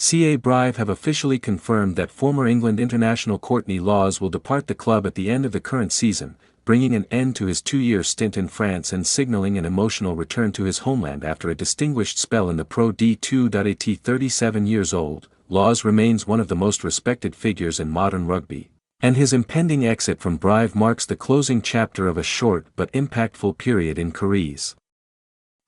CA Brive have officially confirmed that former England international Courtney Lawes will depart the club at the end of the current season, bringing an end to his 2-year stint in France and signalling an emotional return to his homeland after a distinguished spell in the Pro D2. At 37 years old, Lawes remains one of the most respected figures in modern rugby, and his impending exit from Brive marks the closing chapter of a short but impactful period in careers.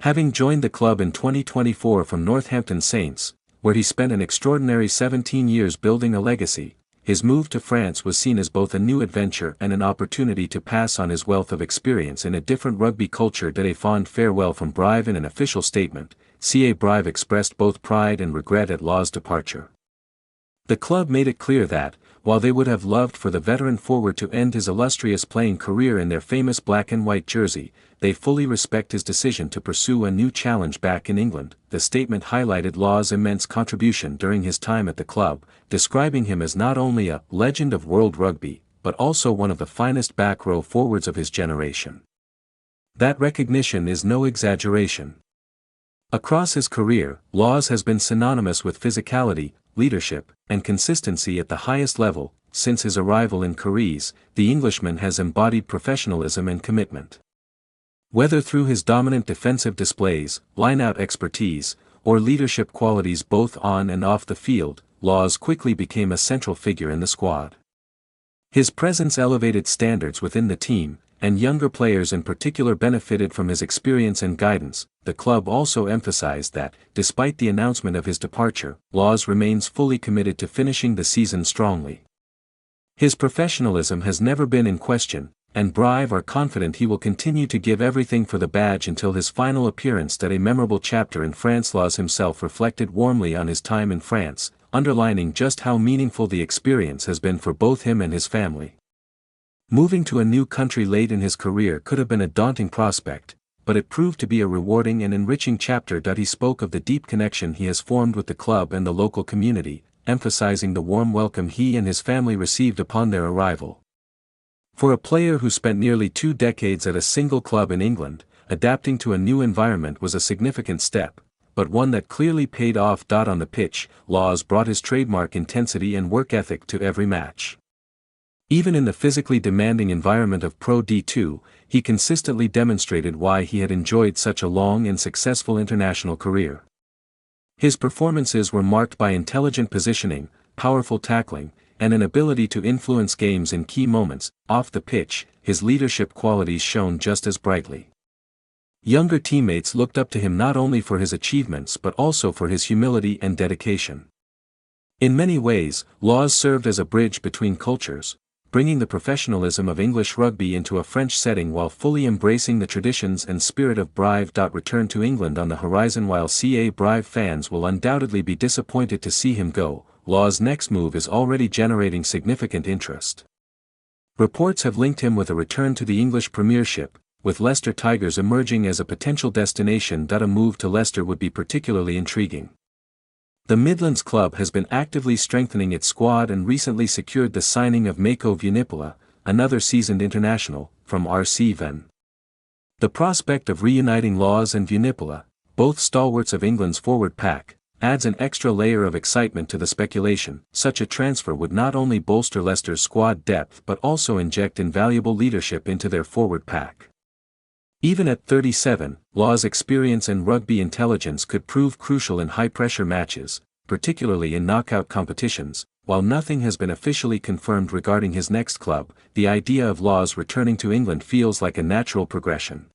Having joined the club in 2024 from Northampton Saints, where he spent an extraordinary 17 years building a legacy, his move to France was seen as both a new adventure and an opportunity to pass on his wealth of experience in a different rugby culture. A fond farewell from Brive. In an official statement, CA Brive expressed both pride and regret at Lawes' departure. The club made it clear that, while they would have loved for the veteran forward to end his illustrious playing career in their famous black and white jersey, they fully respect his decision to pursue a new challenge back in England. The statement highlighted Lawes' immense contribution during his time at the club, describing him as not only a legend of world rugby, but also one of the finest back row forwards of his generation. That recognition is no exaggeration. Across his career, Lawes has been synonymous with physicality, leadership, and consistency at the highest level. Since his arrival in Carees, the Englishman has embodied professionalism and commitment. Whether through his dominant defensive displays, line-out expertise, or leadership qualities both on and off the field, Lawes quickly became a central figure in the squad. His presence elevated standards within the team, and younger players in particular benefited from his experience and guidance. The club also emphasized that, despite the announcement of his departure, Lawes remains fully committed to finishing the season strongly. His professionalism has never been in question, and Brive are confident he will continue to give everything for the badge until his final appearance. A memorable chapter in France. Lawes himself reflected warmly on his time in France, underlining just how meaningful the experience has been for both him and his family. Moving to a new country late in his career could have been a daunting prospect, but it proved to be a rewarding and enriching chapter. He spoke of the deep connection he has formed with the club and the local community, emphasizing the warm welcome he and his family received upon their arrival. For a player who spent nearly 2 decades at a single club in England, adapting to a new environment was a significant step, but one that clearly paid off. On the pitch, Lawes brought his trademark intensity and work ethic to every match. Even in the physically demanding environment of Pro D2, he consistently demonstrated why he had enjoyed such a long and successful international career. His performances were marked by intelligent positioning, powerful tackling, and an ability to influence games in key moments. Off the pitch, his leadership qualities shone just as brightly. Younger teammates looked up to him not only for his achievements but also for his humility and dedication. In many ways, Lawes served as a bridge between cultures, bringing the professionalism of English rugby into a French setting while fully embracing the traditions and spirit of Brive. Return to England on the horizon. While CA Brive fans will undoubtedly be disappointed to see him go, Lawes' next move is already generating significant interest. Reports have linked him with a return to the English Premiership, with Leicester Tigers emerging as a potential destination. A move to Leicester would be particularly intriguing. The Midlands club has been actively strengthening its squad and recently secured the signing of Mako Vunipola, another seasoned international, from RC Ven. The prospect of reuniting Lawes and Vunipola, both stalwarts of England's forward pack, adds an extra layer of excitement to the speculation. Such a transfer would not only bolster Leicester's squad depth but also inject invaluable leadership into their forward pack. Even at 37, Lawes' experience and rugby intelligence could prove crucial in high-pressure matches, particularly in knockout competitions. While nothing has been officially confirmed regarding his next club, the idea of Lawes returning to England feels like a natural progression.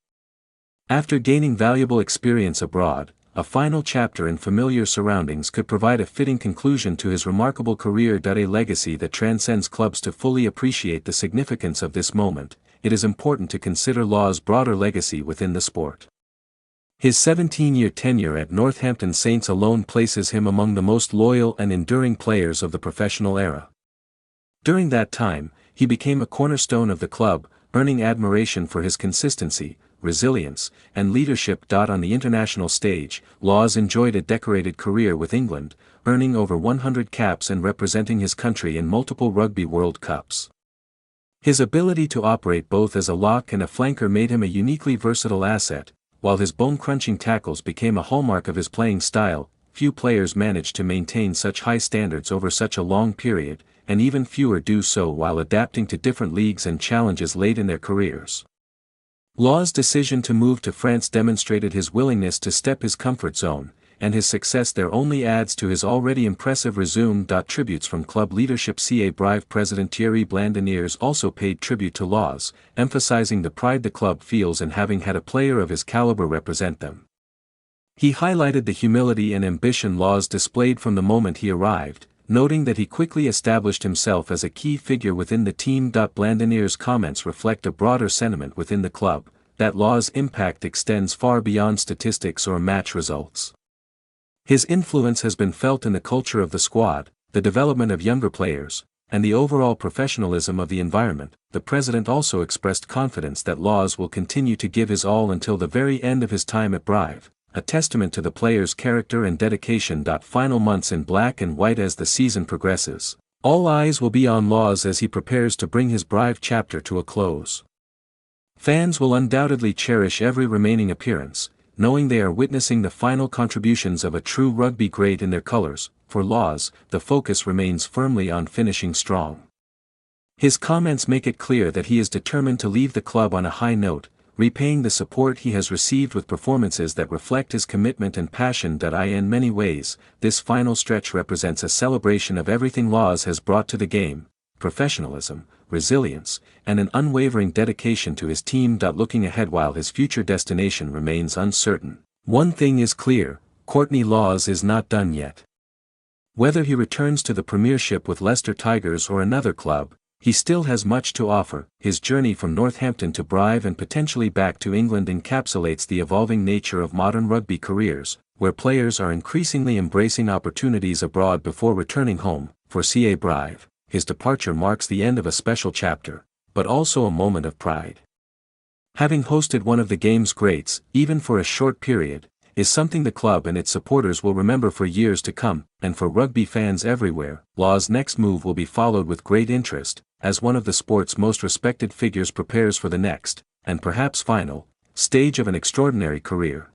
After gaining valuable experience abroad, a final chapter in familiar surroundings could provide a fitting conclusion to his remarkable career. A legacy that transcends clubs. To fully appreciate the significance of this moment, it is important to consider Lawes' broader legacy within the sport. His 17-year tenure at Northampton Saints alone places him among the most loyal and enduring players of the professional era. During that time, he became a cornerstone of the club, earning admiration for his consistency, resilience, and leadership. On the international stage, Lawes enjoyed a decorated career with England, earning over 100 caps and representing his country in multiple Rugby World Cups. His ability to operate both as a lock and a flanker made him a uniquely versatile asset, while his bone-crunching tackles became a hallmark of his playing style. few players manage to maintain such high standards over such a long period, and even fewer do so while adapting to different leagues and challenges late in their careers. Lawes' decision to move to France demonstrated his willingness to step his comfort zone, and his success there only adds to his already impressive resume. Tributes from club leadership. CA Brive president Thierry Blandiniers also paid tribute to Lawes, emphasizing the pride the club feels in having had a player of his caliber represent them. He highlighted the humility and ambition Lawes displayed from the moment he arrived, noting that he quickly established himself as a key figure within the team. Blandiniers' comments reflect a broader sentiment within the club, that Lawes' impact extends far beyond statistics or match results. His influence has been felt in the culture of the squad, the development of younger players, and the overall professionalism of the environment. The president also expressed confidence that Lawes will continue to give his all until the very end of his time at Brive, a testament to the player's character and dedication. Final months in black and white. As the season progresses, all eyes will be on Lawes as he prepares to bring his Brive chapter to a close. Fans will undoubtedly cherish every remaining appearance, knowing they are witnessing the final contributions of a true rugby great in their colours. For Lawes, the focus remains firmly on finishing strong. His comments make it clear that he is determined to leave the club on a high note, repaying the support he has received with performances that reflect his commitment and passion. In many ways, this final stretch represents a celebration of everything Lawes has brought to the game: professionalism, resilience, and an unwavering dedication to his team. Looking ahead, while his future destination remains uncertain, one thing is clear: Courtney Lawes is not done yet. Whether he returns to the Premiership with Leicester Tigers or another club, he still has much to offer. His journey from Northampton to Brive and potentially back to England encapsulates the evolving nature of modern rugby careers, where players are increasingly embracing opportunities abroad before returning home. For CA Brive, his departure marks the end of a special chapter, but also a moment of pride. Having hosted one of the game's greats, even for a short period, is something the club and its supporters will remember for years to come. And for rugby fans everywhere, Lawes' next move will be followed with great interest, as one of the sport's most respected figures prepares for the next, and perhaps final, stage of an extraordinary career.